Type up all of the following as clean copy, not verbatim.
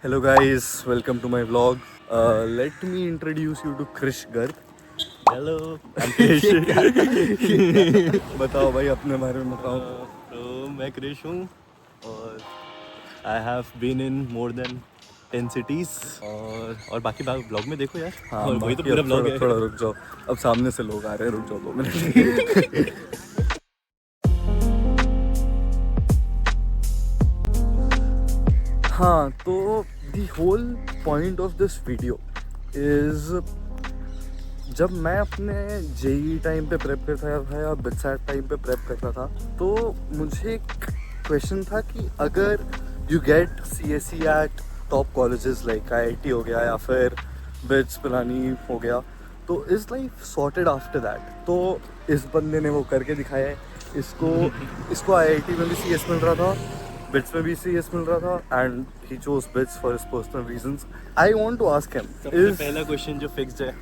Hello guys, welcome to my vlog. Let me introduce you to Krish Garg. Hello I'm Krish. बताओ भाई अपने बारे में बताओ. तो मैं क्रिश हूँ और I have been in more than 10 cities और बाकी ब्लॉग में देखो यार. हाँ और वही तो बाकी पूरा अब ब्लॉग है. थोड़ा रुक जाओ. अब सामने से लोग आ रहे हैं, रुक जाओ 2 मिनट. हाँ तो the whole point of this video is जब मैं अपने जेई टाइम पे प्रेप करता था या बिटसैट टाइम पे प्रेप करता था तो मुझे एक क्वेश्चन था कि अगर you get CSE eight top colleges like IIT हो गया या फिर बिट्स पिलानी हो गया तो is life sorted after that. तो इस बंदे ने वो करके दिखाया है. इसको IIT में भी CS मिल रहा था, बिट्स में भी CS मिल रहा था and he chose BITS for his personal reasons. I want to ask him सबसे पहला क्वेश्चन जो फिक्स्ड है,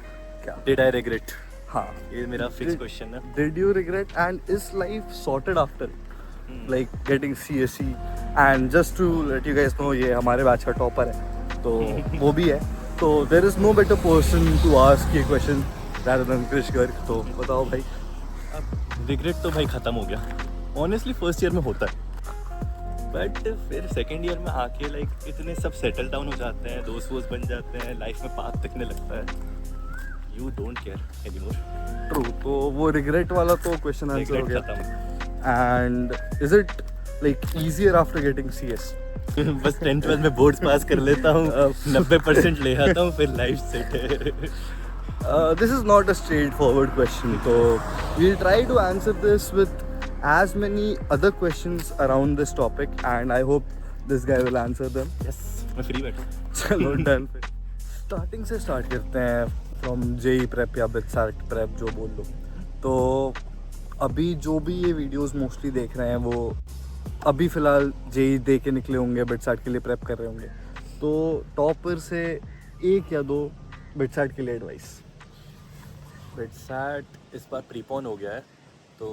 क्या? Did I regret? हाँ, ये मेरा फिक्स क्वेश्चन है. did you regret and is life sorted after like getting CSE? and just to let you guys know ये हमारे बैच का टॉपर है तो वो भी है. तो there is no better person to ask ये question rather than Krish Garg. तो बताओ भाई. अब रिग्रेट तो भाई ख़त्म हो गया. ऑनेस्टली फर्स्ट ईयर में होता है बट फिर सेकेंड ईयर में आके लाइक इतने सब सेटल डाउन हो जाते हैं, दोस्त वोस्त बन जाते हैं, लाइफ में पाथ दिखने लगता है. You don't care anymore. True. तो वो रिग्रेट वाला तो क्वेश्चन आंसर हो रिग्रेट गया. खत्म. and is it like easier after getting CS? बस 10th-12 में बोर्ड्स पास कर लेता हूँ, 90% ले आता हूँ, फिर लाइफ सेट है. This is not a straightforward question, so we'll try to answer this with as many other questions around this topic, and I hope this guy will answer them. Yes, मैं free बैठा. चलो done. फिर starting से start करते हैं from JEE prep या BITSAT prep जो बोल लो. तो अभी जो भी ये वीडियोस मोस्टली देख रहे हैं वो अभी फ़िलहाल जेई दे के निकले होंगे, बिटसैट के लिए प्रेप कर रहे होंगे. तो टॉपर से 1 या 2 बिटसैट के लिए एडवाइस. बिटसैट इस बार प्रीपोन हो गया है तो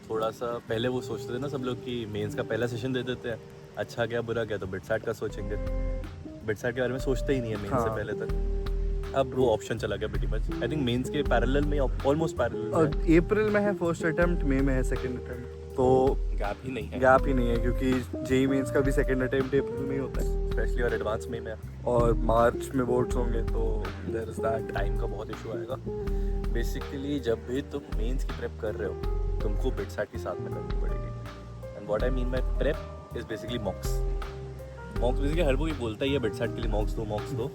थोड़ा सा पहले वो सोचते थे ना सब लोग कि मेंस का पहला सेशन दे देते हैं, अच्छा गया बुरा गया तो बिटसैट का सोचेंगे. बिटसैट के बारे में सोचते ही नहीं है मेंस से हाँ. पहले तक. अब वो ऑप्शन चला गया pretty much. I think mains के पैरेलल में ऑलमोस्ट पैरेलल और है. अप्रैल में है फर्स्ट अटेम्प्ट, मई में है सेकंड अटेम्प्ट. तो गैप ही नहीं है. गैप ही नहीं है क्योंकि जेई मेंस का भी सेकंड अटेम्प्ट अप्रैल में ही होता है स्पेशली और एडवांस में है और मार्च में बोर्ड्स होंगे. तो देयर इज दैट. टाइम का बहुत इशू आएगा. बेसिकली जब भी तुम मेंस की प्रेप कर रहे हो तुमको बिटसैट के साथ में करनी पड़ेगी. And what I mean by prep is basically mocks. Basically हर कोई बोलता ही है बिटसैट के लिए मॉक्स दो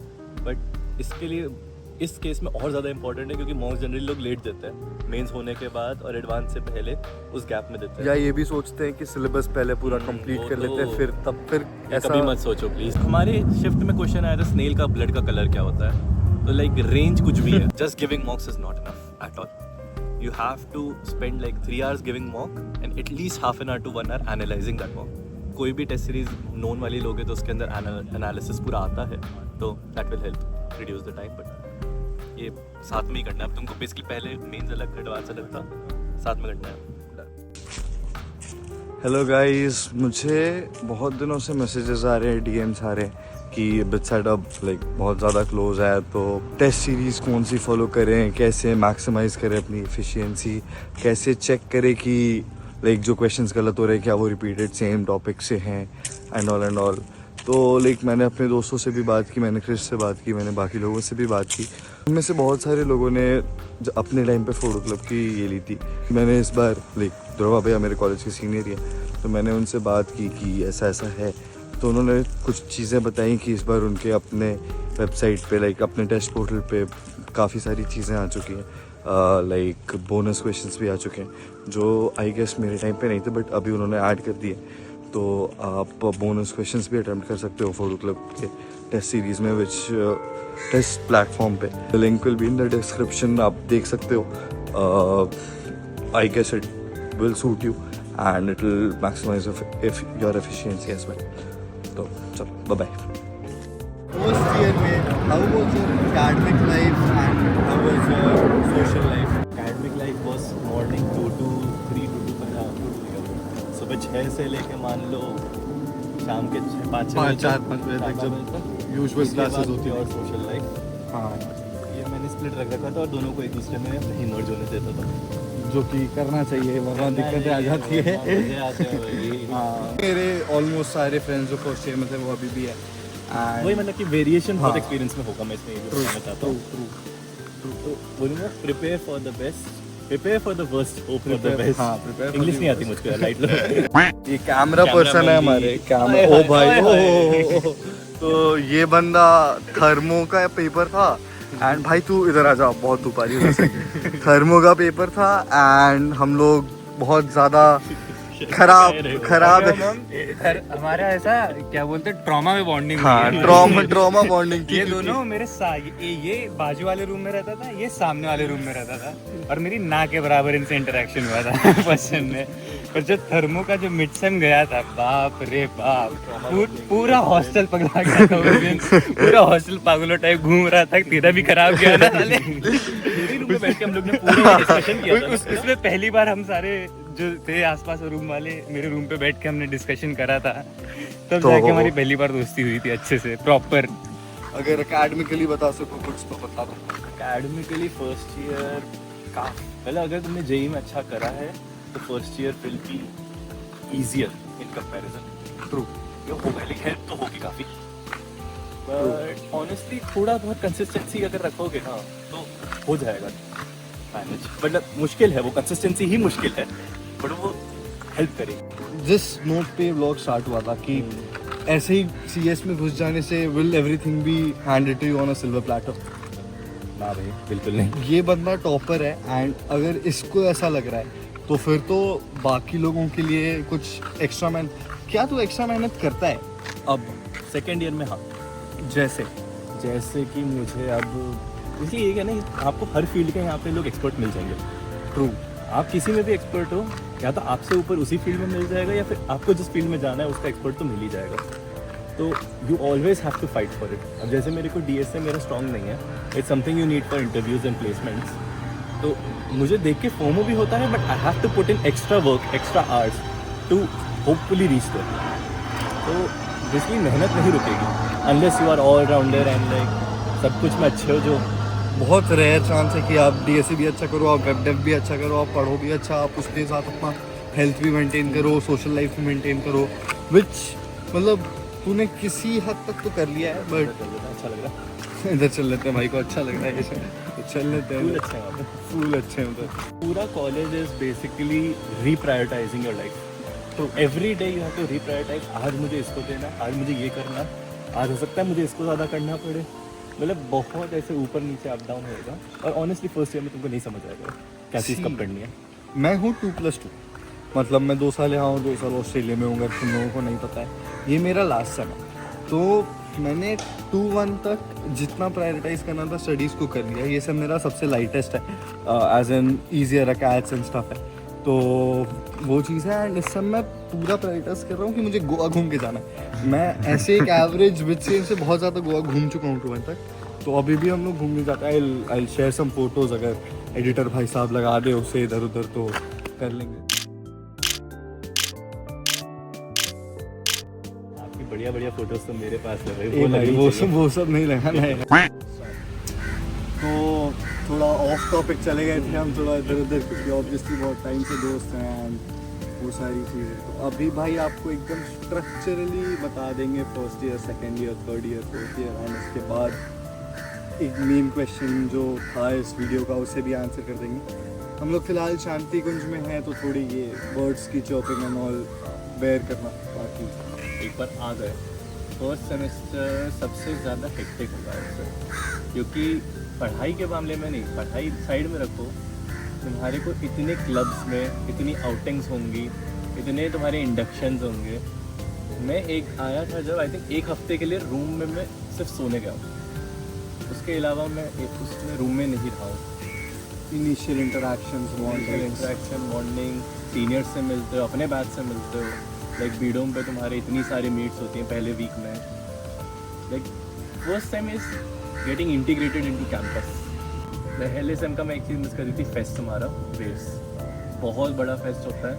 बट इसके लिए इस केस में और ज़्यादा इंपॉर्टेंट है क्योंकि मॉक्स जनरली लोग लेट देते हैं मेंस होने के बाद और एडवांस से पहले उस गैप में देते हैं. या ये भी सोचते हैं कि सिलेबस पहले पूरा कंप्लीट वो कर लेते हैं तो- फिर ऐसा कभी मत सोचो प्लीज. हमारे शिफ्ट में क्वेश्चन आया था स्नेल का ब्लड का कलर क्या होता है. तो लाइक रेंज कुछ भी है. Just giving मॉक्स is not enough at all. You have to spend like 3 hours giving mock and at least half an hour to 1 hour analyzing that mock. कोई भी टेस्ट सीरीज नोन वाली लोगे तो उसके अंदर एनालिसिस पूरा आता है तो that will help reduce the time. But ये साथ में ही करना है. अब तुमको बेसिकली पहले मेंस अलग एडवांस अलग था, साथ में करना है. हेलो गाइस, मुझे बहुत दिनों से मैसेजेस आ रहे हैं, DMs आ रहे हैं कि बिटसैट अब लाइक बहुत ज़्यादा क्लोज है तो टेस्ट सीरीज़ कौन सी फॉलो करें, कैसे मैक्सिमाइज़ करें अपनी एफिशिएंसी, कैसे चेक करें कि लाइक जो क्वेश्चंस गलत हो रहे हैं क्या वो रिपीटेड सेम टॉपिक से हैं एंड ऑल. तो लाइक मैंने अपने दोस्तों से भी बात की, मैंने क्रिश से बात की, मैंने बाकी लोगों से भी बात की. उनमें से बहुत सारे लोगों ने अपने टाइम पे फोटो क्लब की ये ली थी. मैंने इस बार लाइक ध्रुवा भैया मेरे कॉलेज के सीनियर ही है तो मैंने उनसे बात की कि ऐसा ऐसा है. तो उन्होंने कुछ चीज़ें बताई कि इस बार उनके अपने वेबसाइट पे लाइक अपने टेस्ट पोर्टल पे काफ़ी सारी चीज़ें आ चुकी हैं. लाइक बोनस क्वेश्चंस भी आ चुके हैं जो आई गेस मेरे टाइम पे नहीं थे बट अभी उन्होंने ऐड कर दिए. तो आप बोनस क्वेश्चंस भी अटेम्प्ट कर सकते हो फोटो क्लब के टेस्ट सीरीज़ में विच टेस्ट प्लेटफॉर्म पे. The link will be in the description. आप देख सकते हो. I guess it will suit you and it will maximise your efficiency as well. तो चलो बाय बाय. फर्स्ट ईयर में how was your academic life and how was your social life? Academic life was morning 2 to 3 to 2 सुबह 6 से लेके मान लो शाम के 5 4-5 बजे तक जब यूजुअल क्लासेस होती और है। सोशल लाइफ, हाँ, ये मैंने स्प्लिट रख रखा था और दोनों को एक दूसरे में नहीं मर्ज होने देता था। जो कि करना चाहिए वरना दिक्कतें आ जाती है। मजे आते हैं भाई। हाँ, मेरे ऑलमोस्ट सारे फ्रेंड्स जो फर्स्ट ईयर में थे वो अभी भी है। वही मतलब कि वेरिएशन बहुत हाँ। एक्सपीरियंस में होगा, मैं इसमें ये भी बताना चाहता हूँ। तो बोलूँगा prepare for the best, prepare for the worst, hope for the Prepare- best. हाँ, prepare for इंग्लिश the नहीं आती worst. मुझको, लाइट लो। ये कैमरा पर्सन है हमारे, कैमरा। ओ भाई, ओ तो ये बंदा थर्मो का पेपर था एंड भाई तू इधर आ जा, बहुत धूप आ रही है उधर से। थर्मो का पेपर था एंड हम लोग बहुत ज्यादा खराब हमारा ऐसा क्या बोलते हैं, ट्रॉमा में बॉन्डिंग। हाँ, ट्रॉमा बॉन्डिंग थी ये क्योंकि- दोनों मेरे ये बाजू वाले रूम में रहता था, ये सामने वाले रूम में रहता था, और मेरी ना के बराबर इनसे इंटरेक्शन हुआ था फर्स्ट में। पर जो थर्मो का जो मिड सेम गया था, बाप रे बाप, पूरा हॉस्टल पगला गया था उस दिन। पूरा हॉस्टल पागलों टाइप घूम रहा था। तेरा भी खराब गया ना साले। मेरे रूम में बैठ के हम लोग ने पूरा डिस्कशन किया था। उसमें पहली बार हम सारे जो थे आसपास रूम वाले मेरे रूम पे बैठ के हमने डिस्कशन करा था, तब तो- जाके हमारी पहली बार दोस्ती हुई थी अच्छे से, प्रॉपर। अगर एकेडमिकली बता सको कुछ तो बता दो। एकेडमिकली फर्स्ट ईयर का पहले अगर तुमने जेई में अच्छा करा है तो first year will be easier in comparison. True. ये होगा, लेकिन हेल्प तो होगी काफ़ी, बट ऑनेस्टली थोड़ा बहुत कंसिस्टेंसी अगर रखोगे ना तो हो जाएगा मैनेज। मतलब मुश्किल है, वो कंसिस्टेंसी ही मुश्किल है, बट वो हेल्प करेगी। जिस नोट पे व्लॉग स्टार्ट हुआ था कि ऐसे ही सीएस में घुस जाने से will everything be handed to you on a silver platter. ना भाई, बिल्कुल नहीं। ये बंदा टॉपर है एंड अगर इसको ऐसा लग रहा है तो फिर तो बाकी लोगों के लिए कुछ एक्स्ट्रा मेहनत, क्या तू एक्स्ट्रा मेहनत करता है? अब सेकेंड ईयर में हाँ, जैसे जैसे कि मुझे अब इसलिए ये कहना है, आपको हर फील्ड के यहाँ पे लोग एक्सपर्ट मिल जाएंगे। ट्रू। आप किसी में भी एक्सपर्ट हो, या तो आपसे ऊपर उसी फील्ड में मिल जाएगा, या फिर आपको जिस फील्ड में जाना है उसका एक्सपर्ट तो मिल ही जाएगा। तो you always have to fight for it. अब जैसे मेरे को डीएस से मेरा स्ट्रॉन्ग नहीं है, it's something you need for interviews and placements. तो मुझे देख के फोमो भी होता है, but I have to put in extra work, extra hours to hopefully reach there. तो बेसिकली मेहनत नहीं रुकेगी unless you are all rounder and like सब कुछ में अच्छे हो। जो बहुत रेयर चांस है कि आप डीएससी भी अच्छा करो, आप वेब डेव भी अच्छा करो, आप पढ़ो भी अच्छा, आप उसके साथ अपना हेल्थ भी मेंटेन करो, सोशल लाइफ भी मेंटेन करो, विच मतलब तूने किसी हद तक तो कर लिया है। बट अच्छा लग रहा है, इधर चल लेते हैं, भाई को अच्छा लग रहा है ये सब, तो चल लेते फूल हैं। अच्छा है वहाँ पे। फूल अच्छे हैं उधर। पूरा college is basically reprioritizing your life. तो every day you have to reprioritize. आज मुझे इसको देना, आज मुझे ये करना, आज हो सकता है मुझे इसको ज़्यादा करना पड़े। मतलब बहुत ऐसे ऊपर नीचे अप डाउन होएगा, और ऑनेस्टली फर्स्ट ईयर में तुमको नहीं समझ आएगा क्या चीज़ कब करनी है। मैं हूँ 2+2, मतलब मैं 2 साल यहाँ हूँ, 2 साल ऑस्ट्रेलिया में हूँ, तुम लोगों को नहीं पता है। ये मेरा लास्ट सेम है, तो मैंने 2-1 तक जितना प्रायोरिटाइज करना था स्टडीज़ को कर लिया। ये सब मेरा सबसे लाइटेस्ट है, as an easier cats and stuff है, तो वो चीज़ है। एंड इस सब मैं पूरा प्रायोरिटाइज कर रहा हूँ कि मुझे गोवा घूम के जाना है। मैं ऐसे एक एवरेज विद से बहुत ज़्यादा गोवा घूम चुका हूँ 2-1 तक, तो अभी भी हम लोग घूमने जाते हैं। आई शेयर सम फोटोज़, अगर एडिटर भाई साहब लगा दे उसे इधर उधर तो कर लेंगे। आपकी बढ़िया बढ़िया फोटोज तो मेरे पास है भाई, ए भाई, लगनी वो चाहिए। सब नहीं लगाना है। तो थोड़ा ऑफ टॉपिक चले गए थे हम, थोड़ा इधर उधर, क्योंकि ऑब्वियसली बहुत टाइम से दोस्त हैं एंड वो सारी चीज़ें। तो अभी भाई आपको एकदम स्ट्रक्चरली बता देंगे first year, second year, third year, fourth year, and उसके बाद एक मेन क्वेश्चन जो था इस वीडियो का उसे भी आंसर कर देंगे। हम लोग फिलहाल शांति कुंज में हैं, तो थोड़ी ये बर्ड्स की चॉपिंग एंड ऑल बेयर करना। बाकी एक बार आ गए फर्स्ट सेमेस्टर सबसे ज़्यादा हेक्टिक होगा इससे, क्योंकि पढ़ाई के मामले में नहीं, पढ़ाई साइड में रखो, तुम्हारे को इतने क्लब्स में इतनी आउटिंग्स होंगी, इतने तुम्हारे इंडक्शंस होंगे। मैं एक आया था जब, आई थिंक 1 हफ्ते के लिए रूम में मैं सिर्फ सोने गया हूँ, उसके अलावा मैं उसमें रूम में नहीं रहा हूँ। Initial interactions, interaction, bonding, seniors से मिलते हो, अपने बैच से मिलते हो। लाइक बीडोम पे तुम्हारे इतनी सारी मीट्स होती हैं पहले वीक में। Like first time is getting integrated into campus. पहले सेम का मैं एक चीज़ मिस कर दी थी, फेस्ट हमारा वेव्स, बहुत बड़ा फेस्ट होता है।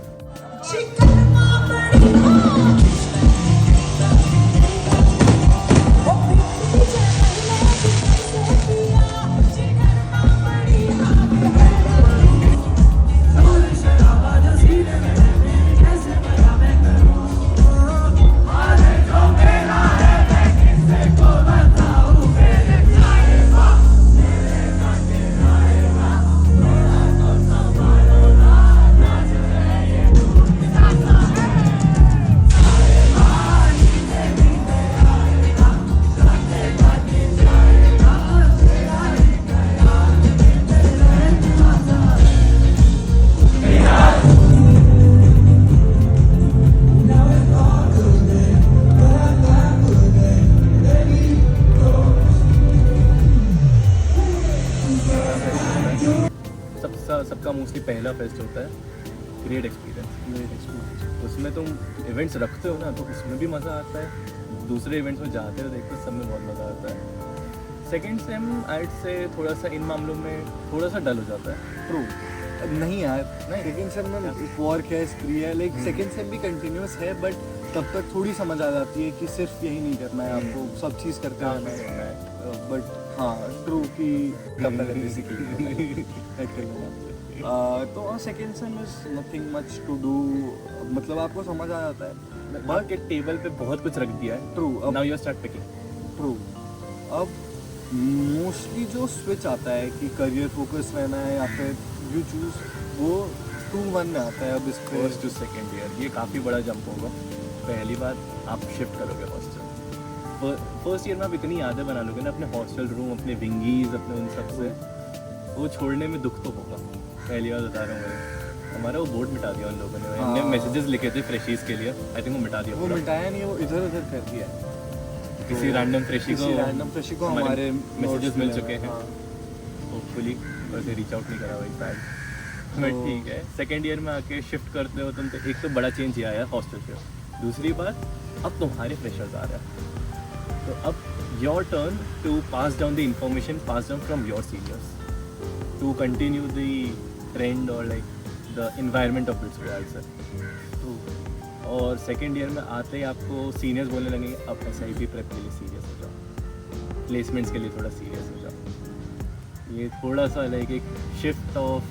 का मोस्टली पहला फेस्ट होता है, ग्रेट एक्सपीरियंस। उसमें तुम इवेंट्स रखते हो ना, तो उसमें भी मज़ा आता है, दूसरे इवेंट्स में जाते हो देखते हो सब में बहुत मज़ा आता है। सेकेंड सेम आइट से थोड़ा सा इन मामलों में थोड़ा सा डल हो जाता है। ट्रू नहीं यार, सेकेंड सेम में वर्क है, स्प्री है, लाइक सेकेंड सेम भी कंटिन्यूस है, बट तब तक थोड़ी समझ आ जाती है कि सिर्फ यही नहीं करना है आपको, सब चीज़ करते रहना है। बट हाँ ट्रू कि करना है बेसिकली कर लेना। तो second sem is nothing much to do, मतलब आपको समझ आ जाता है। बट के टेबल पे बहुत कुछ रख दिया है। True, now you start picking. True. अब मोस्टली जो स्विच आता है कि करियर फोकस रहना है या फिर यू चूज, वो 2-1 में आता है। अब इस फर्स्ट टू सेकेंड ईयर ये काफ़ी बड़ा जंप होगा। पहली बार आप शिफ्ट करोगे हॉस्टल, फर्स्ट ईयर में आप इतनी यादें बना लोगे ना अपने हॉस्टल रूम, अपने विंगीज, अपने उन सब से, वो छोड़ने में दुख तो होगा। पहली बार बता रहा हूँ मैं, हमारा वो बोर्ड मिटा दिया उन लोगों ने। हमने मैसेजेस लिखे थे फ्रेशीज के लिए, आई थिंक वो मिटा दिया। वो मिटाया नहीं, वो इधर उधर कर दिया किसी रैंडम फ्रेशी को हमारे मैसेजेस मिल चुके हैं होपफुली, वैसे रीच आउट नहीं करा भाई शायद। बट ठीक है, सेकेंड ईयर में आके शिफ्ट करते हो तुम, तो एक तो बड़ा चेंज ये आया हॉस्टल शिफ्ट। दूसरी बात, अब तुम्हारे प्रेशर्स आ रहे हैं, तो अब your turn to pass down the information, pass down from your seniors to continue the trend और like the environment of BITS sir. और सेकेंड ईयर में आते ही आपको सीनियर्स बोलने लगेंगे अब SIP प्रेप के लिए सीरियस हो जाओ, प्लेसमेंट्स के लिए थोड़ा सीरियस हो जाओ। ये थोड़ा सा लाइक एक शिफ्ट ऑफ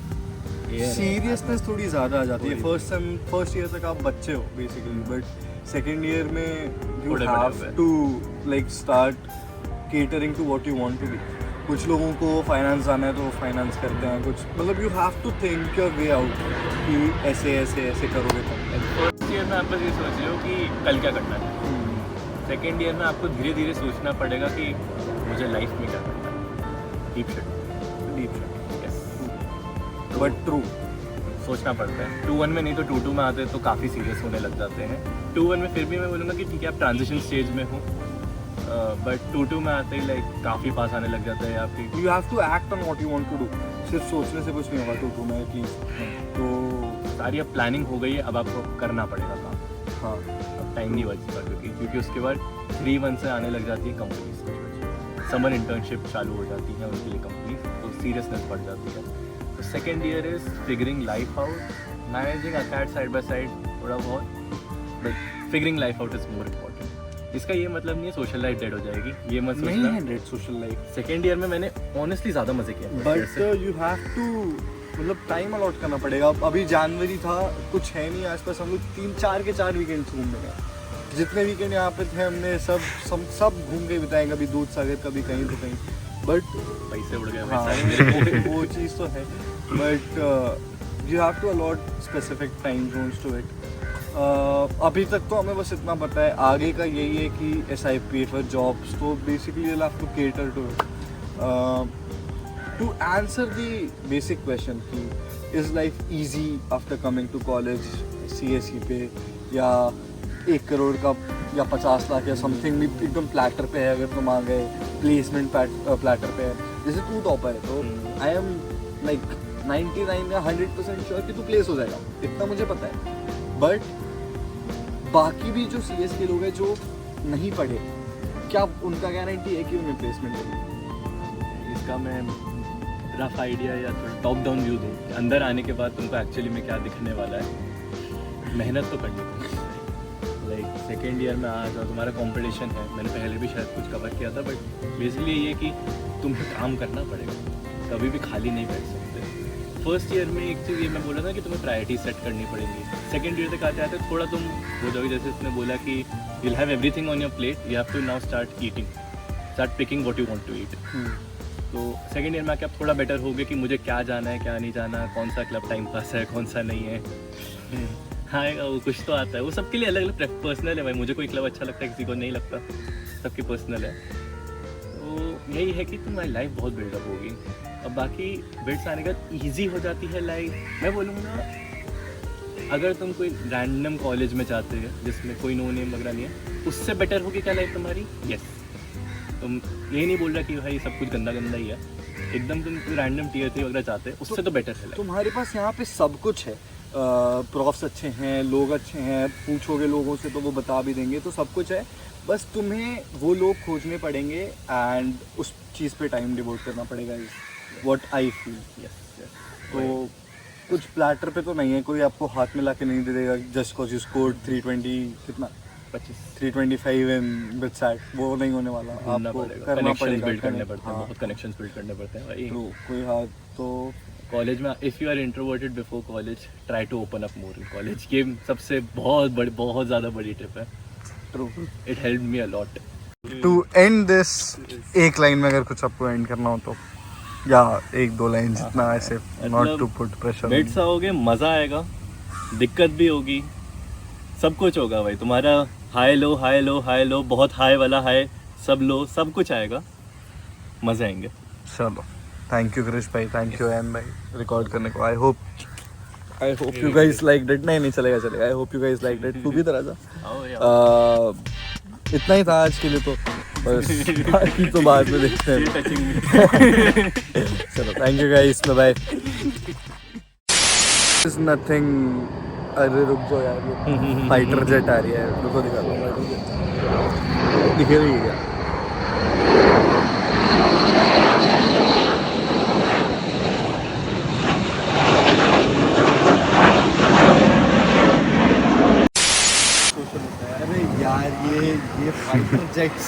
सीरियसनेस थोड़ी ज़्यादा आ जाती है। फर्स्ट ईयर तक आप बच्चे हो बेसिकली, बट सेकेंड ईयर में you have to like start catering to what you want to be. कुछ लोगों को फाइनेंस आना है तो वो फाइनेंस करते हैं, कुछ मतलब you have to think your way out कि ऐसे ऐसे ऐसे करोगे तो। फर्स्ट ईयर में आप बस ये सोच रहे हो कि कल क्या करना है। सेकेंड ईयर में आपको धीरे धीरे सोचना पड़ेगा कि मुझे लाइफ में क्या करना है। Deep shit yes, but true सोचना पड़ता है। 2-1 में नहीं तो 2-2 में आते तो काफ़ी सीरियस होने लग जाते हैं। 2-1 में फिर भी मैं बोलूँगा कि ठीक है आप ट्रांजिशन स्टेज में हो, बट 2-2 में आते ही लाइक काफ़ी पास आने लग जाता है आपकी। You have to act on what you want to do. सिर्फ सोचने से कुछ नहीं होगा 2-2 में एटलीस्ट। तो सारी अब प्लानिंग हो गई है, अब आपको करना पड़ेगा काम। हाँ, अब टाइम नहीं बचेगा क्योंकि उसके बाद 3-1 से आने लग जाती है कंपनीज, समर इंटर्नशिप चालू हो जाती है उनके लिए कंपनीज, तो सीरियसनेस बढ़ जाती है। तो second year is figuring life out, managing acad side by side थोड़ा बहुत, but figuring life out is more important. इसका ये मतलब नहीं है सोशल लाइफ डेड हो जाएगी, ये मत नहीं सोचना। है dead social life. Second year में मैंने ऑनेस्टली ज़्यादा मजे किए, बट यू हैव टू मतलब टाइम अलॉट करना पड़ेगा। अभी जनवरी था, कुछ है नहीं आसपास, हम लोग 3-4 के 4 वीकेंड्स घूमने गए। जितने वीकेंड यहाँ पे थे हमने सब घूम के बिताए, कभी दूध सागर, कभी कहीं तो कहीं। बट पैसे उड़ गए हाँ, भाई सारे। वो चीज़ तो है, but you have to allot specific time zones to it. अभी तक तो हमें बस इतना पता है, आगे का यही है कि SIP फॉर जॉब्स, तो basically you'll have to cater to it. To answer the basic question कि is life easy after coming to college CSE पे, या 1 करोड़ का या 50 लाख या समथिंग भी एकदम प्लेटर पे है, अगर तुम आ गए प्लेसमेंट प्लेटर पे है, जैसे तू टॉपर है तो आई एम लाइक 99 या 100% श्योर कि तू प्लेस हो जाएगा, इतना मुझे पता है। बट बाकी भी जो CS के लोग हैं जो नहीं पढ़े, क्या उनका गारंटी है कि उन्हें प्लेसमेंट मिलेगी? इसका मैं रफ आइडिया या थोड़ा टॉप डाउन व्यू दूँ, अंदर आने के बाद तुमको एक्चुअली में क्या दिखने वाला है। मेहनत तो करनी पड़ेगी। लाइक सेकेंड ईयर में आ जाओ, तुम्हारा कंपटीशन है, मैंने पहले भी शायद कुछ कवर किया था, बट बेसिकली ये कि तुम्हें काम करना पड़ेगा, कभी भी खाली नहीं बैठ सकते। फर्स्ट ईयर में एक चीज़ ये मैं बोला था कि तुम्हें प्रायोरिटी सेट करनी पड़ेगी। सेकेंड ईयर तक आते आते थोड़ा तुम हो जाओगे, जैसे उसने बोला कि you'll have everything on your plate, you have to now start eating, start picking what you want to eat. तो सेकेंड ईयर में आके आप थोड़ा बेटर हो गए कि मुझे क्या जाना है क्या नहीं जाना, कौन सा क्लब टाइम पास है कौन सा नहीं है। हाँ वो कुछ तो आता है, वो सबके लिए अलग अलग पर्सनल है भाई, मुझे कोई क्लब अच्छा लगता है किसी को नहीं लगता, सबकी पर्सनल है। तो यही है कि तुम्हारी लाइफ बहुत बिल्डअप होगी। अब बाकी बिट्स आने के बाद ईजी हो जाती है लाइफ। मैं बोलूँगा अगर तुम कोई रैंडम कॉलेज में जाते हैं जिसमें कोई नो नेम वगैरह नहीं है, उससे बेटर होगी क्या लाइफ तुम्हारी? यस। तुम यही नहीं बोल रहा कि भाई सब कुछ गंदा गंदा ही है, एकदम तुम रैंडम टीयर 3 वगैरह चाहते हैं उससे तो बेटर है like। तुम्हारे पास यहाँ पे सब कुछ है, प्रॉफ्स अच्छे हैं, लोग अच्छे हैं, पूछोगे लोगों से तो वो बता भी देंगे, तो सब कुछ है, बस तुम्हें वो लोग खोजने पड़ेंगे एंड उस चीज़ पे टाइम डिवोट करना पड़ेगा, व्हाट आई फील। तो कुछ प्लेटर पे तो नहीं है, कोई आपको हाथ में ला के नहीं दे देगा जस्ट कॉज यू स्कोर्ड 320 कितना 325 इन बिटसैट, वो नहीं होने वाला, आपको करना पड़ेगा, बिल्ड करने पड़ते हैं, हाँ। बहुत कनेक्शंस बिल्ड करने पड़ते हैं भाई तो कोई हाथ तो कॉलेज में। If you are introverted before college, try to open up more in college. ये सबसे बहुत ज़्यादा बड़ी ट्रिप है। True. It help me a lot. To end this, एक लाइन में अगर कुछ आपको एंड करना हो तो, या एक दो लाइन जितना, ऐसे नॉट टू पुट प्रेशर। बैठ आओगे, मज़ा आएगा, दिक्कत भी होगी, सब कुछ होगा भाई तुम्हारा, high low high low high low, बहुत हाई वाला हाई, सब लो, सब कुछ आएगा, मज़े आएंगे। चलो, थैंक यू कृष भाई, थैंक यू एम भाई रिकॉर्ड करने को। I hope you guys liked it. नहीं चलेगा, I hope you guys liked it. तू भी तरह जा। आओ यार। इतना ही था आज के लिए, तो बस बाकी तो बाद में देखते हैं। चलो, thank you guys, bye bye. Is nothing. अरे रुक जाओ यार, फाइटर जेट आ रही है, रुको दिखाता हूँ फाइटर जेट। दिख रही है क्या? अरे यार, ये फाइटर जेट्स